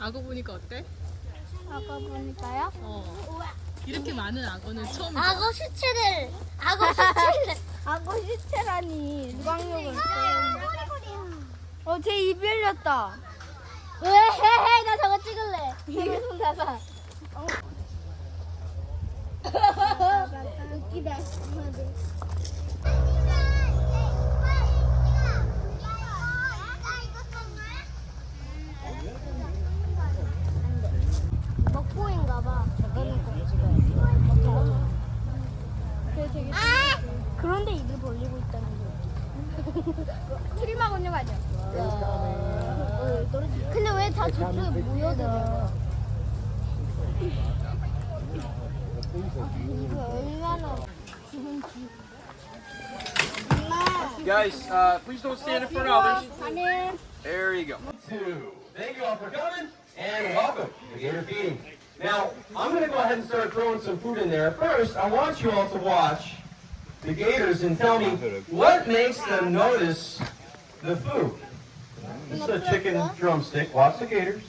악어 보니까 어때? 아까 보니까요? 이렇게 많은 악어는 처음이죠. 악어 시체라니 누광욕을 제 입 열렸다. 왜? 나 저거 찍을래. 이거 손 잡아. 웃기다. 먹보인가봐. 그런데 입을 벌리고 있다는 거. 트림하고 맞아. 근데 왜 다 저쪽에 모여들어? 이거 얼마나 기분지? Guys, please don't stand in front of others. There you go. Thank you all for coming and welcome to Gator Feeding. Now, I'm going to go ahead and start throwing some food in there. First, I want you all to watch the gators and tell me what makes them notice the food. This is a chicken drumstick. Watch the gators.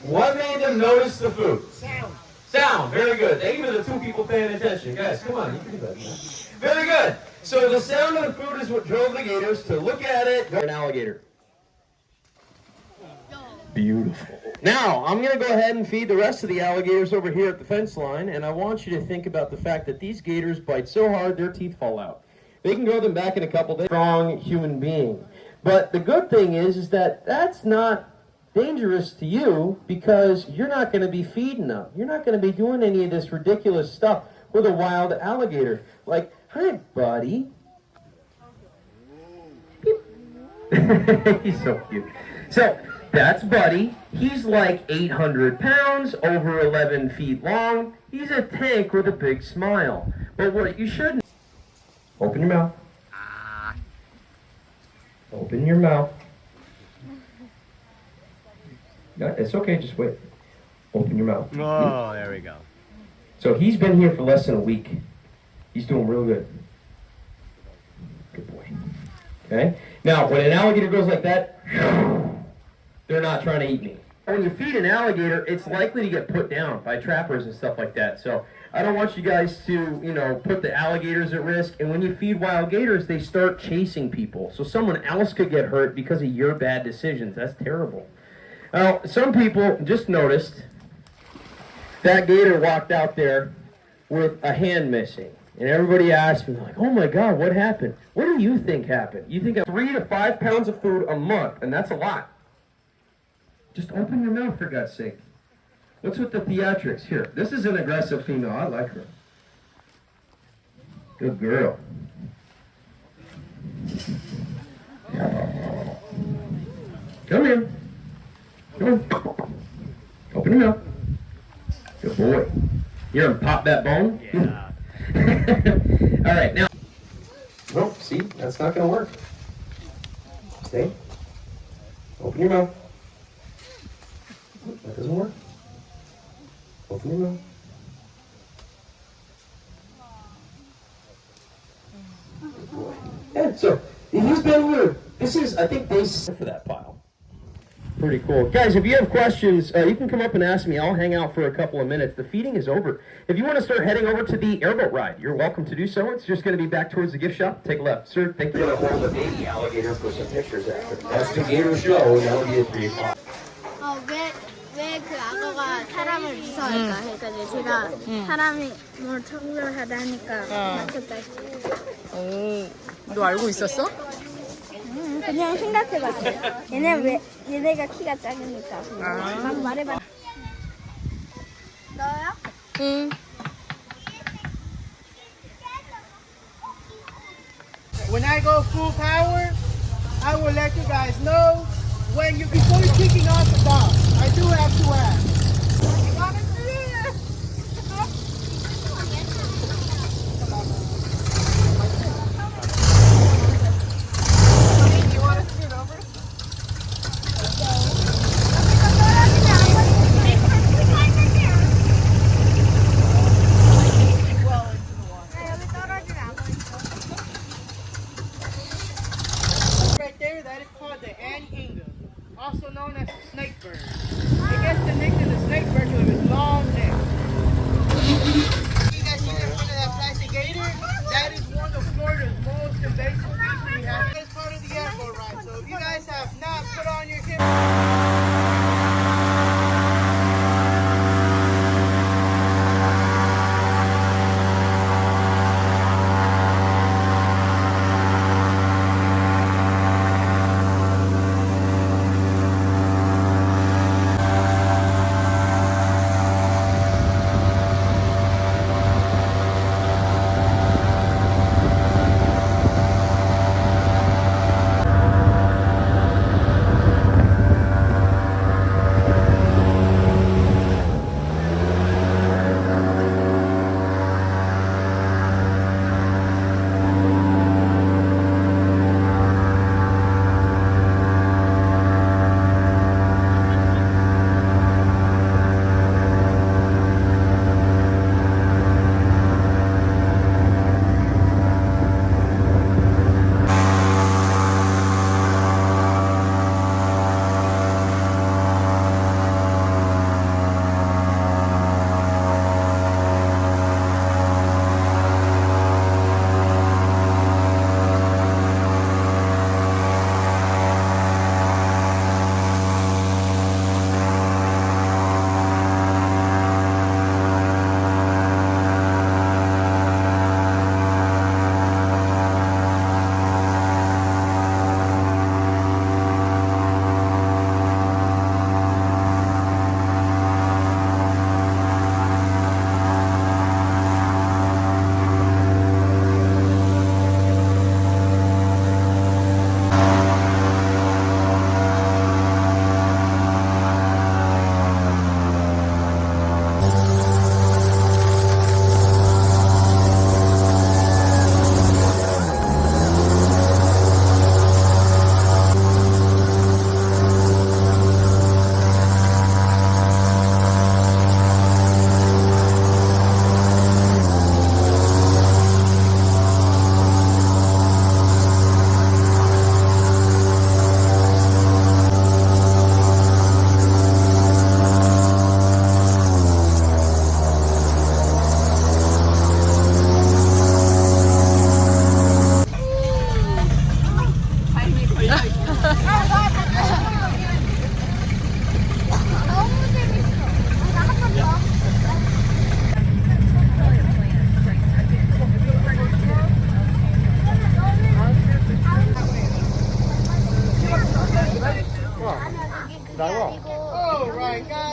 What made them notice the food? Sound. Very good. Thank you for the two people paying attention. Guys, come on. You can do better than that. Very good. So the sound of the food is what drove the gators to look at it. An alligator. Beautiful. Now, I'm going to go ahead and feed the rest of the alligators over here at the fence line, and I want you to think about the fact that these gators bite so hard their teeth fall out. They can grow them back in a couple days. Strong human being. But the good thing is that that's not dangerous to you because you're not going to be feeding them. You're not going to be doing any of this ridiculous stuff with a wild alligator. Like, hi, buddy. He's so cute. So, that's Buddy. He's like 800 pounds, over 11 feet long. He's a tank with a big smile. But what you shouldn't... Open your mouth. Open your mouth. No, it's okay, just wait. Open your mouth. Oh, there we go. So he's been here for less than a week. He's doing real good. Good boy. Okay? Now, when an alligator goes like that, they're not trying to eat me. When you feed an alligator, it's likely to get put down by trappers and stuff like that. So I don't want you guys to, put the alligators at risk. And when you feed wild gators, they start chasing people. So someone else could get hurt because of your bad decisions. That's terrible. Now, some people just noticed that gator walked out there with a hand missing. And everybody asked me, like, oh my God, what happened? What do you think happened? You think 3 to 5 pounds of food a month, and that's a lot. Just open your mouth, for God's sake. What's with the theatrics? Here, this is an aggressive female. I like her. Good girl. Come here. Come on. Open your mouth. Good boy. You ever pop that bone? Yeah. All right, now. Nope, see, that's not going to work. Stay. Open your mouth. That doesn't work. Open your mouth. Good boy. Yeah, so he's been here. This is, I think, base for that pile. Pretty cool. Guys, if you have questions, you can come up and ask me. I'll hang out for a couple of minutes. The feeding is over. If you want to start heading over to the airboat ride, you're welcome to do so. It's just going to be back towards the gift shop. Take a left. Sir, thank you. We're going to hold the baby alligator for some pictures after. That's the gator show. That'll be at 3 o'clock. 왜 그 악어가 사람을 무서워할까? 그러니까 이제 제가 사람이 뭘 청소하다 하니까 맞췄다 했어요. 너 알고 있었어? 그냥 생각해봤어요. 얘네가 키가 작으니까. 막 말해봐. 너요? 응. When I go full power, I will let you guys know before you're kicking off the dog. I do have to ask. You wanna see it? You wanna see it over? Right there, that is called the anhinga.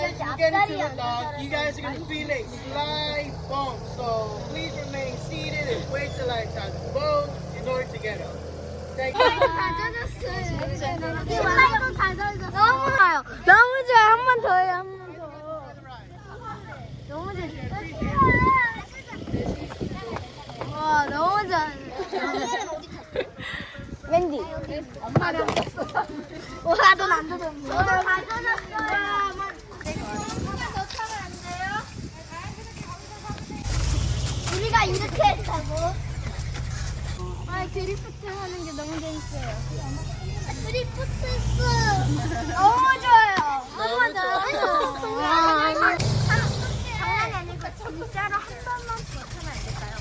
guys you get into the dock, you guys are gonna feel a slight bump. So please remain seated and wait till I touch the boat in order to get up. Thank you. 너무 좋아요. 너무 좋아요. 한 번 더 해요. 한 번 더. 너무 좋아. 와, 너무 좋아. 웬디. 엄마랑 와, 넌안 젖었어. 오늘 다 젖었어요. 더 타면 안 돼요? 우리가 이렇게 했다고. 아, 드리프트 하는 게 너무 재밌어요. 드리프트 너무 좋아요. 한 번 더. 장난이 아니고 진짜로 한 번만 더 타면 안 될까요?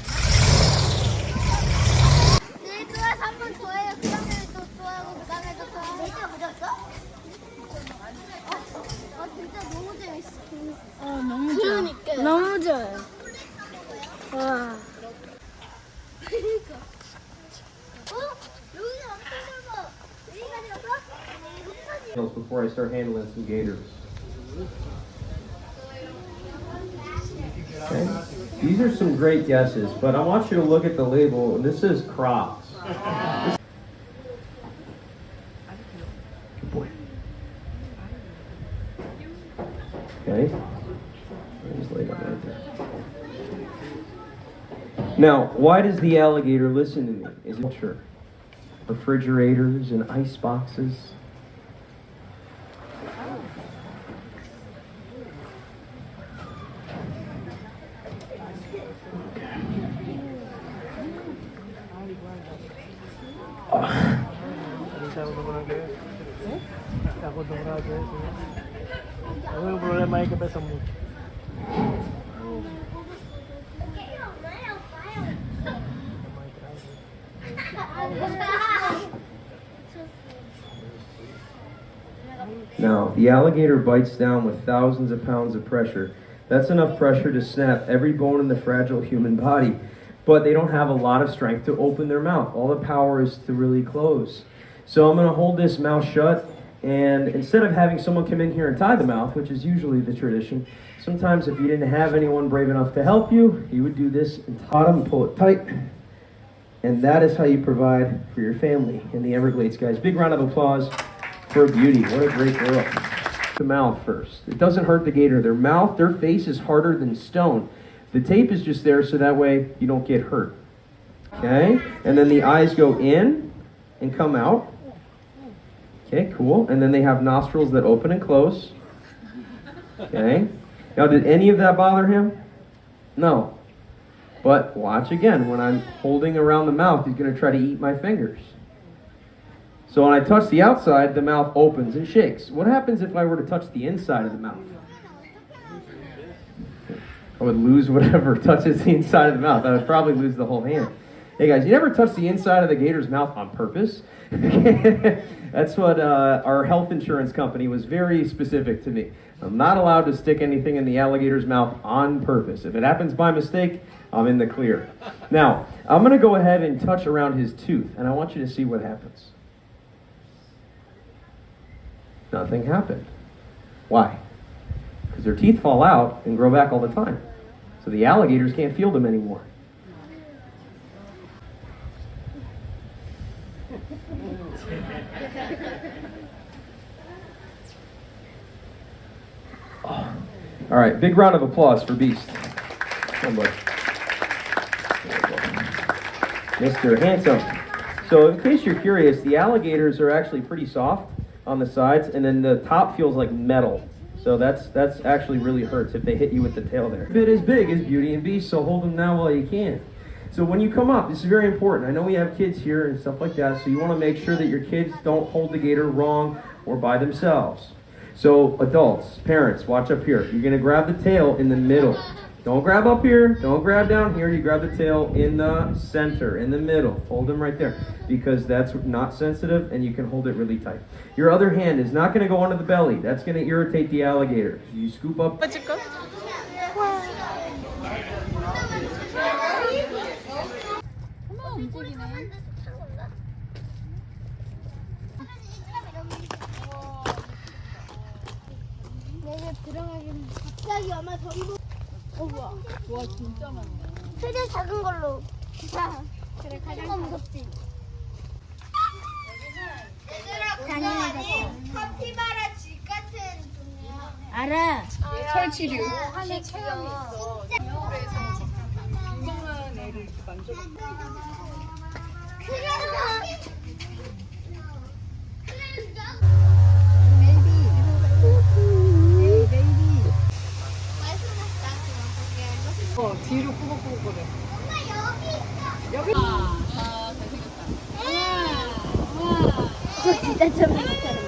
네, 좋아서 한 번 더 해요. 그 다음에 또 좋아하고 그 다음에 또 좋아하고. 진짜 무졌어? 진짜 너무 재밌어. 너무 좋아. 그러니까. 너무 좋아요. 와. Before I start handling some gators. Okay. These are some great guesses, but I want you to look at the label. This is Crocs. Good boy. Okay. Just lay down right there. Now, why does the alligator listen to me? Is it sure? Refrigerators and ice boxes. Now, the alligator bites down with thousands of pounds of pressure. That's enough pressure to snap every bone in the fragile human body. But they don't have a lot of strength to open their mouth. All the power is to really close. So I'm going to hold this mouth shut, and instead of having someone come in here and tie the mouth, which is usually the tradition, sometimes if you didn't have anyone brave enough to help you, you would do this and tie them and pull it tight. And that is how you provide for your family in the Everglades, guys. Big round of applause for Beauty. What a great girl. The mouth first. It doesn't hurt the gator. Their mouth, their face is harder than stone. The tape is just there so that way you don't get hurt. Okay? And then the eyes go in and come out. Okay, cool. And then they have nostrils that open and close. Okay? Now, did any of that bother him? No. But watch again. When I'm holding around the mouth, he's going to try to eat my fingers. So when I touch the outside, the mouth opens and shakes. What happens if I were to touch the inside of the mouth? I would lose whatever touches the inside of the mouth. I would probably lose the whole hand. Hey guys, you never touch the inside of the gator's mouth on purpose? That's what our health insurance company was very specific to me. I'm not allowed to stick anything in the alligator's mouth on purpose. If it happens by mistake, I'm in the clear. Now, I'm going to go ahead and touch around his tooth, and I want you to see what happens. Nothing happened. Why? Because their teeth fall out and grow back all the time. So the alligators can't feel them anymore. Oh. All right, big round of applause for Beast. Come on, buddy. Mr. Handsome. So in case you're curious, the alligators are actually pretty soft on the sides, and then the top feels like metal. So that's actually really hurts if they hit you with the tail there. A bit as big as Beauty and Beast, so hold them now while you can. So when you come up, this is very important. I know we have kids here and stuff like that, so you want to make sure that your kids don't hold the gator wrong or by themselves. So adults, parents, watch up here. You're going to grab the tail in the middle. Don't grab up here. Don't grab down here. You grab the tail in the center, in the middle. Hold them right there because that's not sensitive and you can hold it really tight. Your other hand is not going to go under the belly. That's going to irritate the alligator. You scoop up. 배를 들어가긴 갑자기 엄마 저기 보. 우와. 와 진짜 많네. 최대한 작은 걸로. 자, 그래 가장 거 무섭지. 여기는 카피바라 집 같은 동네야. 알아. 설치류. 하늘 체험이 있어. 서울에서 굉장한 애를 이렇게 만져봐. 뒤로 꾸벅꾸벅거려. 여기. 그거 진짜 좀 비슷하네.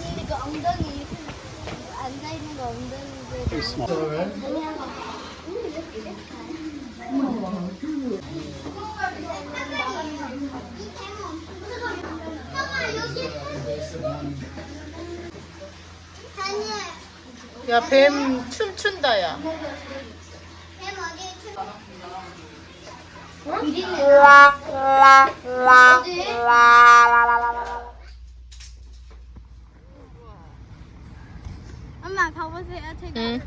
근데 그 엉덩이 앉아 있는 거 엉덩이들. 야, 뱀 춤춘다, 야. 엄마 가보세요. 제가 응.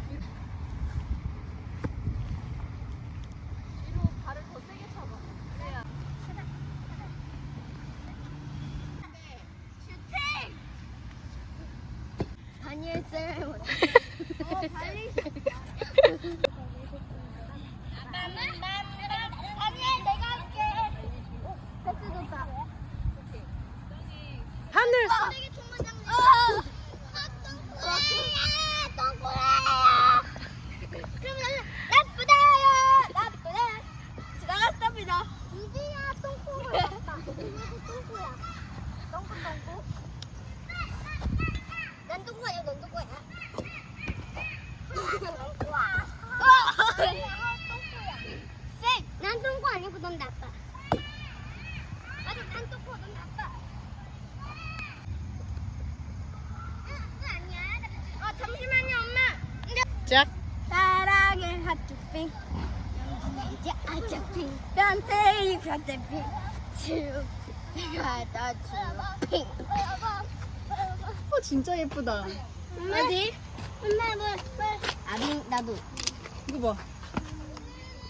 다니엘 쌤. 빨리. 다니엘 내가 할게. 패스 좋다. 하늘. 되게 통과장. 똥꼬야. 그러면 나쁘다요. 나쁘다. 지나갔답니다. 이제야 똥꼬야. 똥꼬야. 똥꼬. 난 똥꼬야. 넌 똥꼬야. 똥꼬야. 쌤, 난 똥꼬 아니고 넌 나빠. 맞아, 난 똥꼬, 넌 나빠. 아니야. 잠시만요, 엄마. 짝. 사랑의 하트핑. 이제 아차핑. 변태이 변태핑. 내가 다 주핑. 진짜 예쁘다. 어디? 엄마 뭐? 아빙 나도. 이거 봐.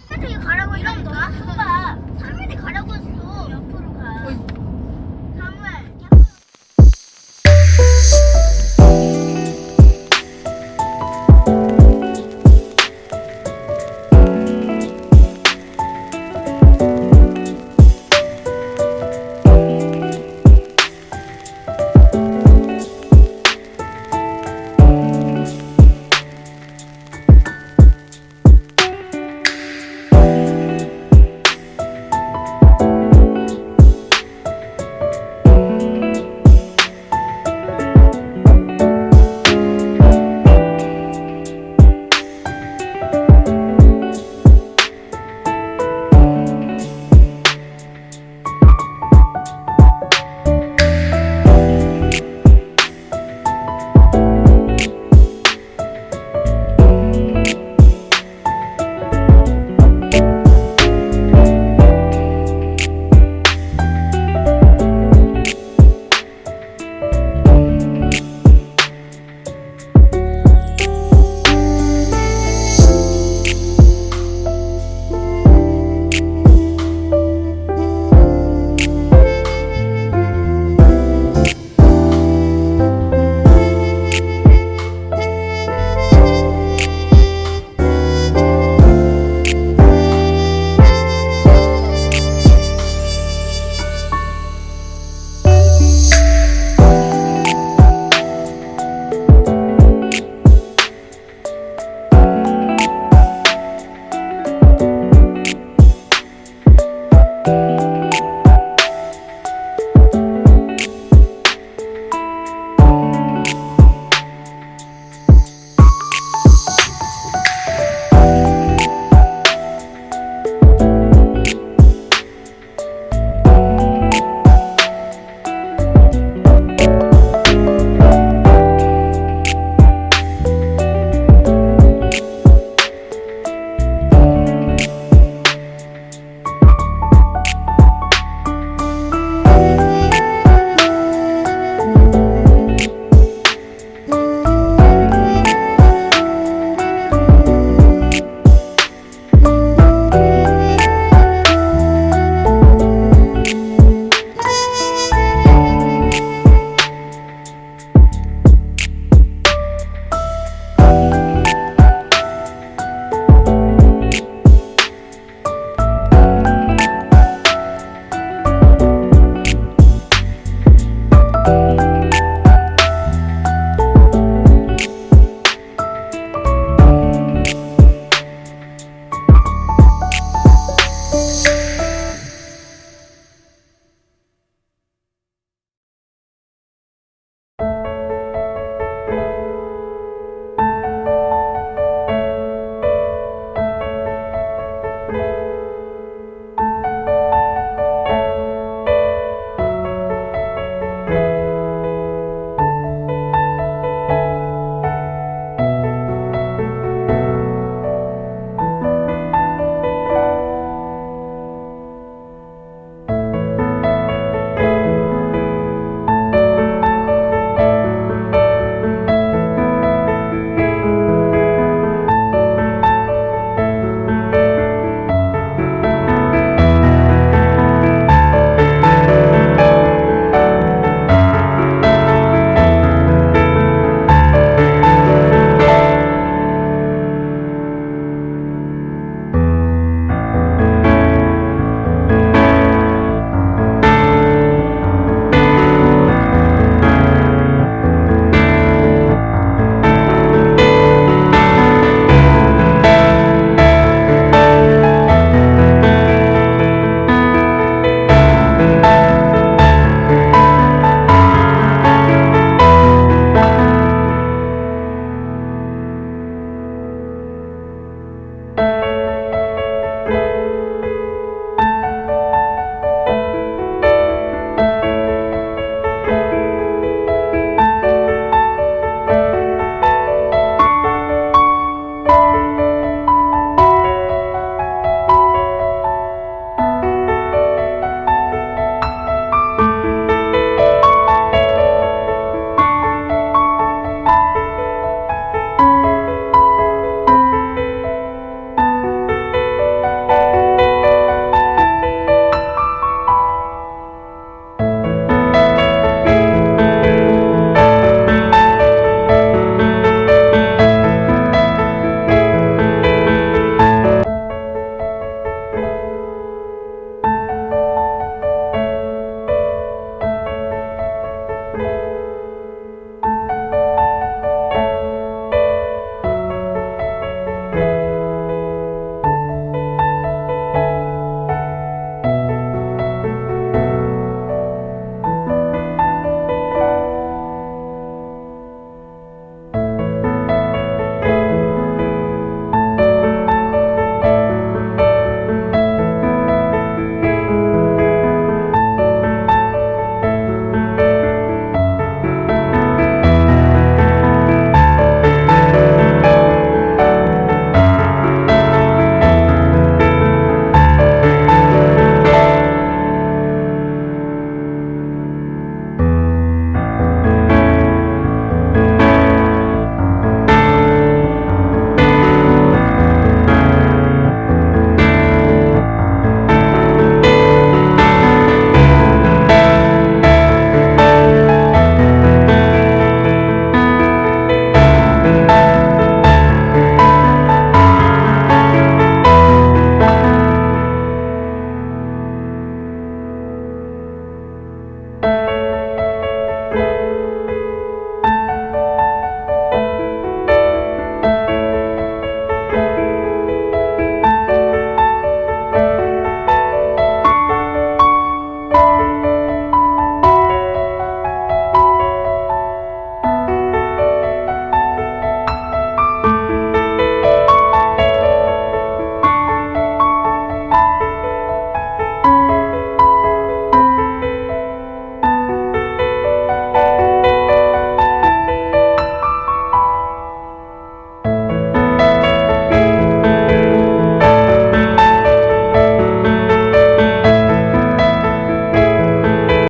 사람들이 가라고 이러면 너무 봐. 사람들이 가라고 했어. 옆으로 가.